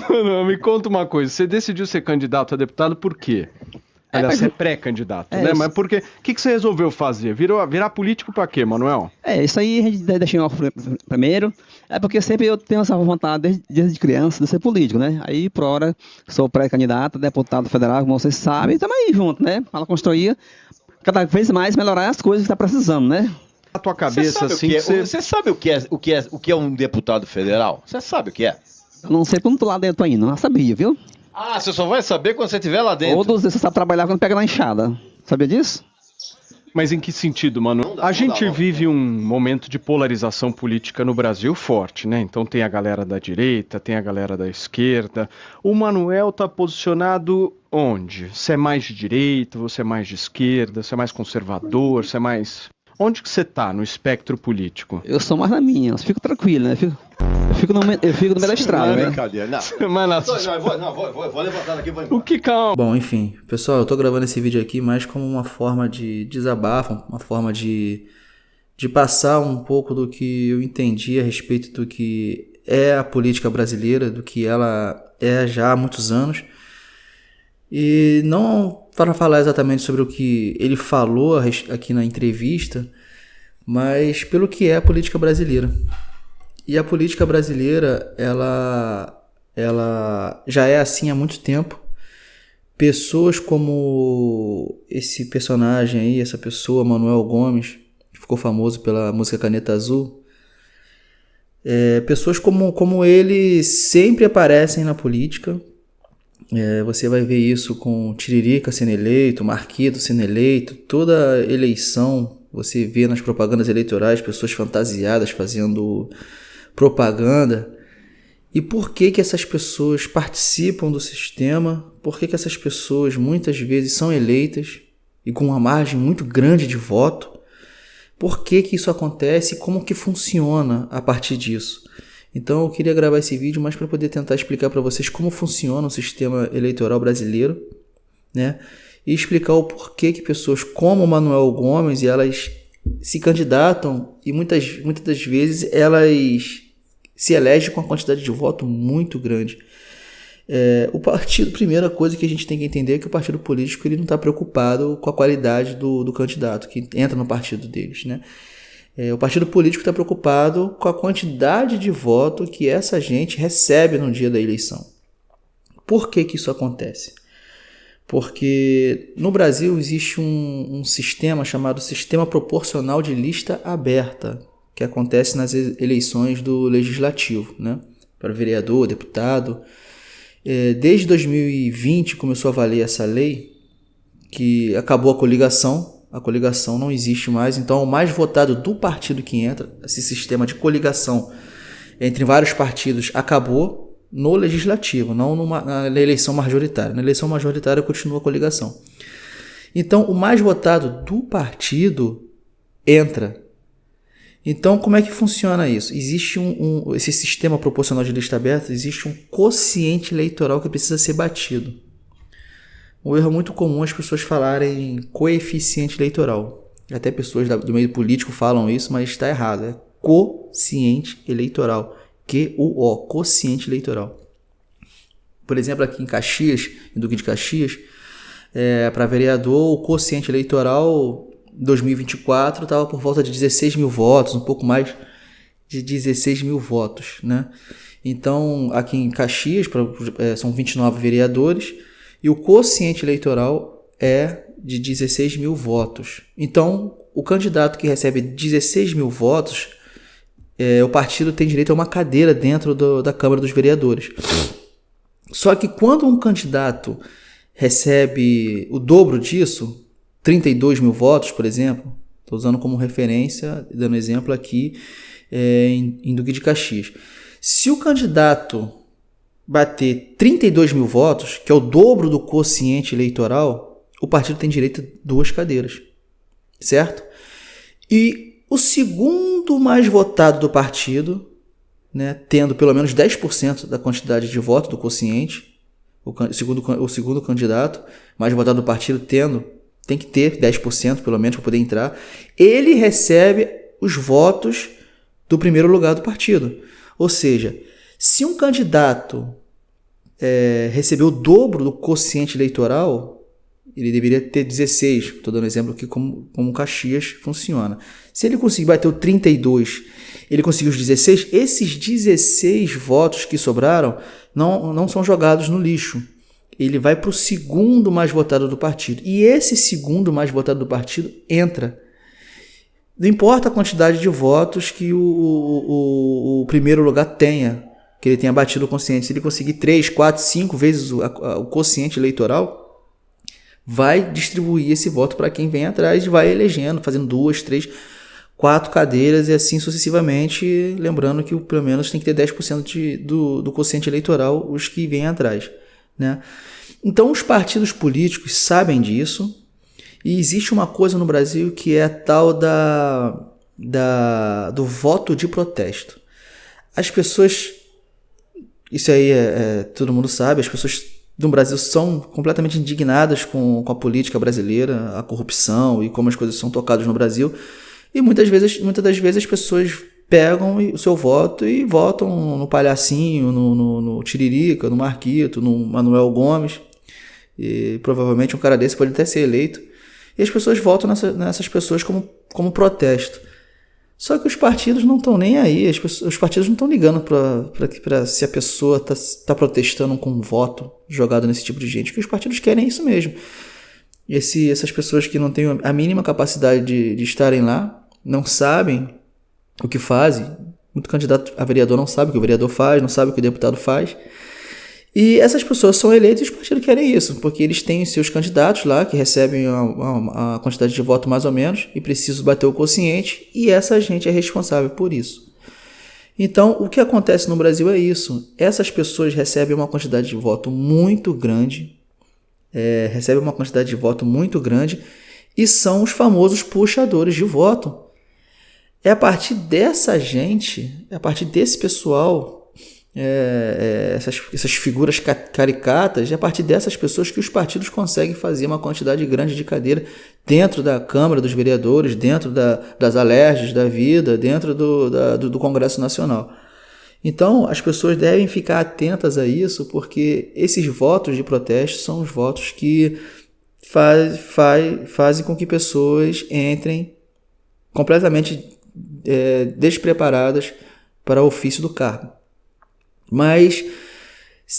Não, me conta uma coisa, você decidiu ser candidato a deputado por quê? Aliás, você é pré-candidato, É, né? Mas por quê? O que que você resolveu fazer? Virar político pra quê, Manuel? isso aí a gente deixa em off primeiro. É porque sempre eu tenho essa vontade desde criança de ser político, né? Aí, por hora, sou pré-candidato, deputado federal, como vocês sabem, e estamos aí junto, né? Para construir cada vez mais melhorar as coisas que está precisando, né? Na tua Você cabeça, sabe o assim, que que é? você... Você sabe o que é um deputado federal? Você sabe o que é? Eu não sei como tu lá dentro ainda, não sabia, viu? Ah, você só vai saber quando você estiver lá dentro. Todos você sabe trabalhar quando pega na enxada. Sabia disso? Mas em que sentido, Manuel? A gente vive um momento de polarização política no Brasil forte, né? Então tem a galera da direita, tem a galera da esquerda. O Manuel tá posicionado onde? Você é mais de direita, você é mais de esquerda, você é mais conservador, você é mais... Onde que você tá no espectro político? Eu sou mais na minha, eu fico tranquilo, né? Eu fico no meio da estrada, Não é né? brincadeira, não. Mas, Vou levantar daqui e vou embora. o que calma? Bom, enfim, pessoal, eu tô gravando esse vídeo aqui mais como uma forma de desabafo, uma forma de passar um pouco do que eu entendi a respeito do que é a política brasileira, do que ela é já há muitos anos. E não para falar exatamente sobre o que ele falou aqui na entrevista, mas pelo que é a política brasileira. E a política brasileira, ela já é assim há muito tempo. Pessoas como esse personagem aí, essa pessoa, Manuel Gomes, que ficou famoso pela música Caneta Azul, pessoas como ele sempre aparecem na política. Você vai ver isso com Tiririca sendo eleito, Marquito sendo eleito, toda eleição você vê nas propagandas eleitorais pessoas fantasiadas fazendo propaganda. E por que que essas pessoas participam do sistema? Por que que essas pessoas muitas vezes são eleitas e com uma margem muito grande de voto? Por que que isso acontece e como que funciona a partir disso? Então eu queria gravar esse vídeo mais para poder tentar explicar para vocês como funciona o sistema eleitoral brasileiro, né? E explicar o porquê que pessoas como Manuel Gomes, elas se candidatam e muitas das vezes elas se elegem com uma quantidade de voto muito grande. O partido, primeira coisa que a gente tem que entender é que o partido político ele não está preocupado com a qualidade do candidato que entra no partido deles, né? O partido político está preocupado com a quantidade de voto que essa gente recebe no dia da eleição. Por que que isso acontece? Porque no Brasil existe um sistema chamado Sistema Proporcional de Lista Aberta, que acontece nas eleições do Legislativo, né? Para vereador, deputado. Desde 2020 começou a valer essa lei, que acabou a coligação não existe mais, então o mais votado do partido que entra, esse sistema de coligação entre vários partidos acabou no legislativo, não na eleição majoritária. Na eleição majoritária continua a coligação. Então o mais votado do partido entra. Então como é que funciona isso? Existe esse sistema proporcional de lista aberta, existe um quociente eleitoral que precisa ser batido. Um erro muito comum as pessoas falarem coeficiente eleitoral. Até pessoas do meio político falam isso, mas está errado. É quociente eleitoral. QUO, quociente eleitoral. Por exemplo, aqui em Caxias, em Duque de Caxias, para vereador, o quociente eleitoral 2024 estava por volta de 16 mil votos, um pouco mais de 16 mil votos, né? Então, aqui em Caxias, são 29 vereadores, e o quociente eleitoral é de 16 mil votos. Então, o candidato que recebe 16 mil votos, o partido tem direito a uma cadeira dentro da Câmara dos Vereadores. Só que quando um candidato recebe o dobro disso, 32 mil votos, por exemplo, estou usando como referência, dando exemplo aqui, em Duque de Caxias. Se o candidato bater 32 mil votos, que é o dobro do quociente eleitoral, o partido tem direito a 2 cadeiras, certo? E o segundo mais votado do partido, né, tendo pelo menos 10% da quantidade de votos do quociente, o segundo candidato mais votado do partido tem que ter 10% pelo menos para poder entrar, ele recebe os votos do primeiro lugar do partido. Ou seja, se um candidato recebeu o dobro do quociente eleitoral, ele deveria ter 16. Estou dando exemplo aqui como Caxias funciona. Se ele conseguir bater o 32, ele conseguiu os 16, esses 16 votos que sobraram não são jogados no lixo. Ele vai para o segundo mais votado do partido. E esse segundo mais votado do partido entra. Não importa a quantidade de votos que o primeiro lugar tenha, que ele tenha batido o quociente. Se ele conseguir 3, 4, 5 vezes o quociente eleitoral, vai distribuir esse voto para quem vem atrás e vai elegendo, fazendo 2, 3, 4 cadeiras e assim sucessivamente. Lembrando que pelo menos tem que ter 10% do quociente eleitoral os que vêm atrás, né? Então os partidos políticos sabem disso. E existe uma coisa no Brasil que é a tal do voto de protesto. As pessoas, isso aí todo mundo sabe, as pessoas no Brasil são completamente indignadas com a política brasileira, a corrupção e como as coisas são tocadas no Brasil. E muitas das vezes as pessoas pegam o seu voto e votam no Palhacinho, no Tiririca, no Marquito, no Manuel Gomes. E provavelmente um cara desse pode até ser eleito. E as pessoas votam nessas pessoas como protesto. Só que os partidos não estão nem aí. Os partidos não estão ligando para se a pessoa está protestando com um voto jogado nesse tipo de gente. Porque os partidos querem isso mesmo. Essas pessoas que não têm a mínima capacidade de estarem lá, não sabem o que fazem. Muito candidato a vereador não sabe o que o vereador faz, não sabe o que o deputado faz. E essas pessoas são eleitas e os partidos querem isso, porque eles têm os seus candidatos lá, que recebem a quantidade de voto mais ou menos, e precisam bater o quociente, e essa gente é responsável por isso. Então, o que acontece no Brasil é isso. Essas pessoas recebem uma quantidade de voto muito grande, e são os famosos puxadores de voto. É a partir dessa gente, é a partir desse pessoal... essas figuras caricatas, é a partir dessas pessoas que os partidos conseguem fazer uma quantidade grande de cadeira dentro da Câmara dos Vereadores, dentro das alerges da vida, dentro do Congresso Nacional. Então, as pessoas devem ficar atentas a isso, porque esses votos de protesto são os votos que fazem com que pessoas entrem completamente despreparadas para o ofício do cargo. Mas,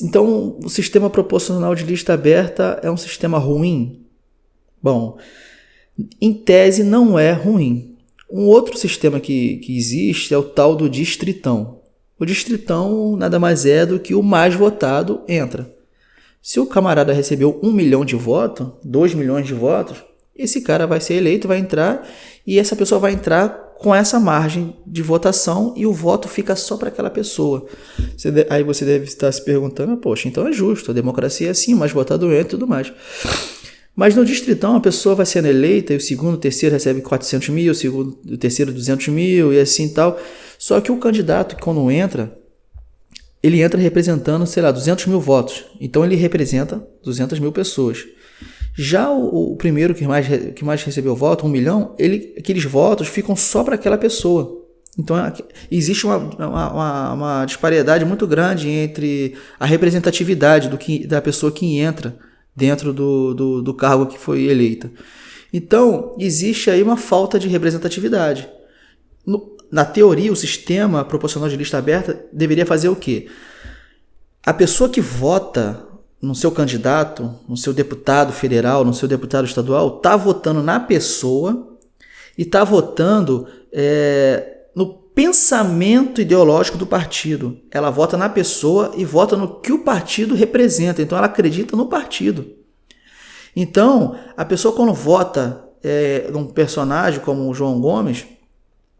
então, o sistema proporcional de lista aberta é um sistema ruim? Bom, em tese não é ruim. Um outro sistema que existe é o tal do distritão. O distritão nada mais é do que o mais votado entra. Se o camarada recebeu 1 milhão de votos, 2 milhões de votos, esse cara vai ser eleito, vai entrar, e essa pessoa vai entrar com essa margem de votação e o voto fica só para aquela pessoa. Aí você deve estar se perguntando, poxa, então é justo, a democracia é assim, o mais votado entra e tudo mais. Mas no distritão a pessoa vai sendo eleita e o segundo, o terceiro recebe 400 mil, o terceiro 200 mil e assim tal. Só que o candidato, quando entra, ele entra representando, 200 mil votos. Então ele representa 200 mil pessoas. Já o primeiro que mais recebeu voto, 1 milhão, aqueles votos ficam só para aquela pessoa. Então existe uma disparidade muito grande entre a representatividade da pessoa que entra dentro do cargo que foi eleita. Então existe aí uma falta de representatividade. Na teoria, o sistema proporcional de lista aberta deveria fazer o quê? A pessoa que vota no seu candidato, no seu deputado federal, no seu deputado estadual, está votando na pessoa e está votando no pensamento ideológico do partido. Ela vota na pessoa e vota no que o partido representa. Então, ela acredita no partido. Então, a pessoa quando vota num personagem como o João Gomes,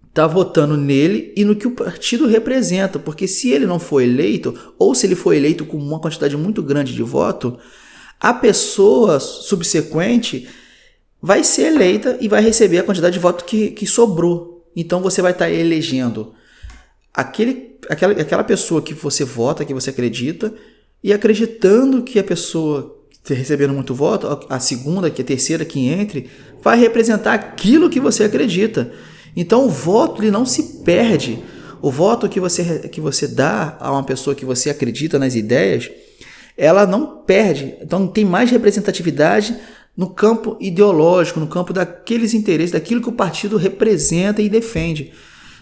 está votando nele e no que o partido representa, porque se ele não for eleito, ou se ele for eleito com uma quantidade muito grande de voto, a pessoa subsequente vai ser eleita e vai receber a quantidade de voto que sobrou. Então você vai estar elegendo aquela pessoa que você vota, que você acredita, e acreditando que a pessoa recebendo muito voto, a segunda, que a terceira que entre, vai representar aquilo que você acredita. Então o voto ele não se perde. O voto que você dá a uma pessoa que você acredita nas ideias ela não perde, então tem mais representatividade no campo ideológico, no campo daqueles interesses, daquilo que o partido representa e defende.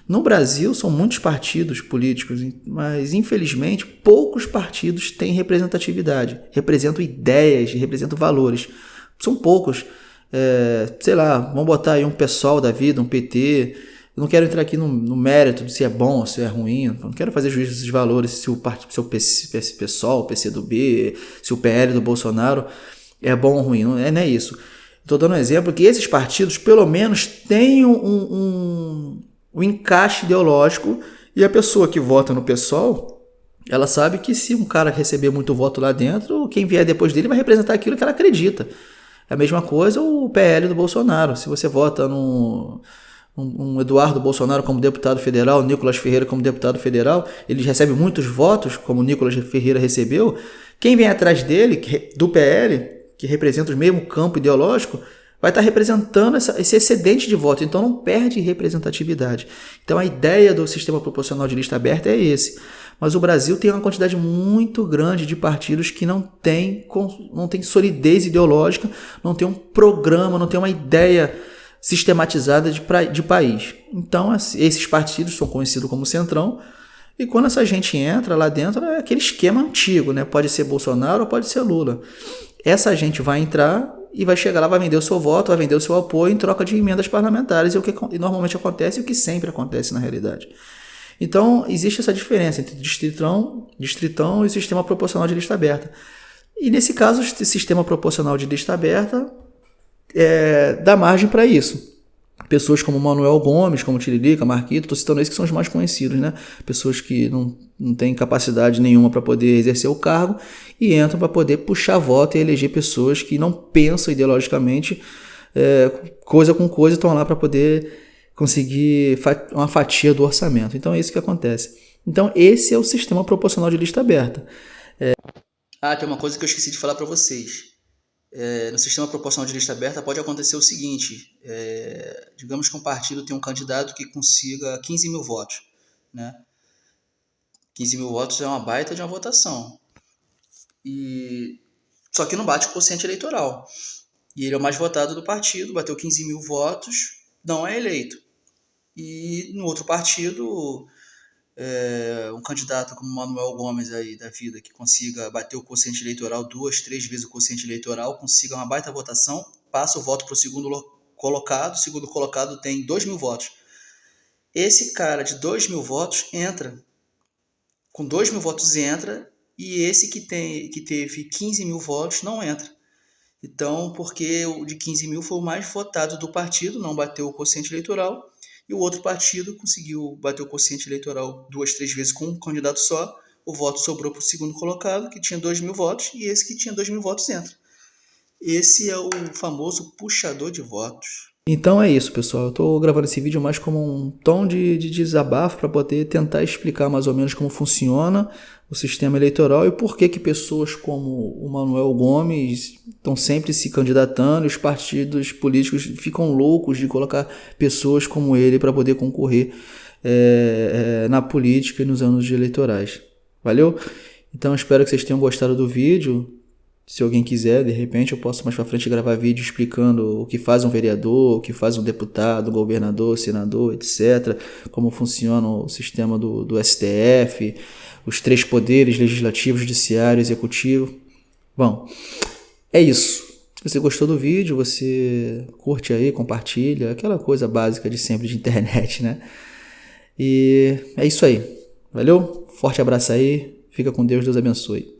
No Brasil são muitos partidos políticos, mas infelizmente poucos partidos têm representatividade, representam ideias, representam valores. São poucos, sei lá, vamos botar aí um PSOL da vida, um PT. Eu não quero entrar aqui no mérito de se é bom ou se é ruim, eu não quero fazer juízo desses valores, se o PSOL, o PCdoB, se o PL do Bolsonaro é bom ou ruim, não é isso. Estou dando um exemplo que esses partidos pelo menos têm um encaixe ideológico, e a pessoa que vota no PSOL, ela sabe que se um cara receber muito voto lá dentro, quem vier depois dele vai representar aquilo que ela acredita. É a mesma coisa o PL do Bolsonaro. Se você vota um Eduardo Bolsonaro como deputado federal, Nicolas Ferreira como deputado federal, ele recebe muitos votos, como o Nicolas Ferreira recebeu, quem vem atrás dele, do PL, que representa o mesmo campo ideológico, vai estar representando esse excedente de votos, então não perde representatividade. Então a ideia do sistema proporcional de lista aberta é esse. Mas o Brasil tem uma quantidade muito grande de partidos que não tem solidez ideológica, não tem um programa, não tem uma ideia sistematizada de país. Então esses partidos são conhecidos como Centrão, e quando essa gente entra lá dentro é aquele esquema antigo, né? Pode ser Bolsonaro ou pode ser Lula. Essa gente vai entrar e vai chegar lá, vai vender o seu voto, vai vender o seu apoio em troca de emendas parlamentares, é o que normalmente acontece e o que sempre acontece na realidade. Então, existe essa diferença entre distritão e sistema proporcional de lista aberta. E nesse caso, o sistema proporcional de lista aberta dá margem para isso. Pessoas como Manuel Gomes, como Tiririca, Marquito, estou citando esses que são os mais conhecidos, né? Pessoas que não têm capacidade nenhuma para poder exercer o cargo e entram para poder puxar voto e eleger pessoas que não pensam ideologicamente, coisa com coisa, estão lá para poder conseguir uma fatia do orçamento. Então é isso que acontece. Então esse é o sistema proporcional de lista aberta. Tem uma coisa que eu esqueci de falar para vocês. No sistema proporcional de lista aberta pode acontecer o seguinte, digamos que um partido tem um candidato que consiga 15 mil votos, né? 15 mil votos é uma baita de uma votação, só que não bate o quociente eleitoral, e ele é o mais votado do partido, bateu 15 mil votos, não é eleito. E no outro partido, um candidato como Manuel Gomes aí da vida, que consiga bater o quociente eleitoral 2, 3 vezes o quociente eleitoral, consiga uma baita votação, passa o voto para o segundo colocado tem 2 mil votos. Esse cara de 2 mil votos entra, com 2 mil votos entra, e esse que teve 15 mil votos não entra. Então, porque o de 15 mil foi o mais votado do partido, não bateu o quociente eleitoral, e o outro partido conseguiu bater o quociente eleitoral 2, 3 vezes com um candidato só, o voto sobrou para o segundo colocado, que tinha 2 mil votos, e esse que tinha 2 mil votos entra. Esse é o famoso puxador de votos. Então é isso, pessoal. Eu estou gravando esse vídeo mais como um tom de desabafo para poder tentar explicar mais ou menos como funciona o sistema eleitoral e por que pessoas como o Manuel Gomes estão sempre se candidatando e os partidos políticos ficam loucos de colocar pessoas como ele para poder concorrer na política e nos anos eleitorais. Valeu? Então espero que vocês tenham gostado do vídeo. Se alguém quiser, de repente eu posso mais para frente gravar vídeo explicando o que faz um vereador, o que faz um deputado, governador, senador, etc. Como funciona o sistema do STF, os 3 poderes, legislativo, judiciário, executivo. Bom, é isso. Se você gostou do vídeo, você curte aí, compartilha, aquela coisa básica de sempre de internet, né? E é isso aí. Valeu? Forte abraço aí. Fica com Deus, Deus abençoe.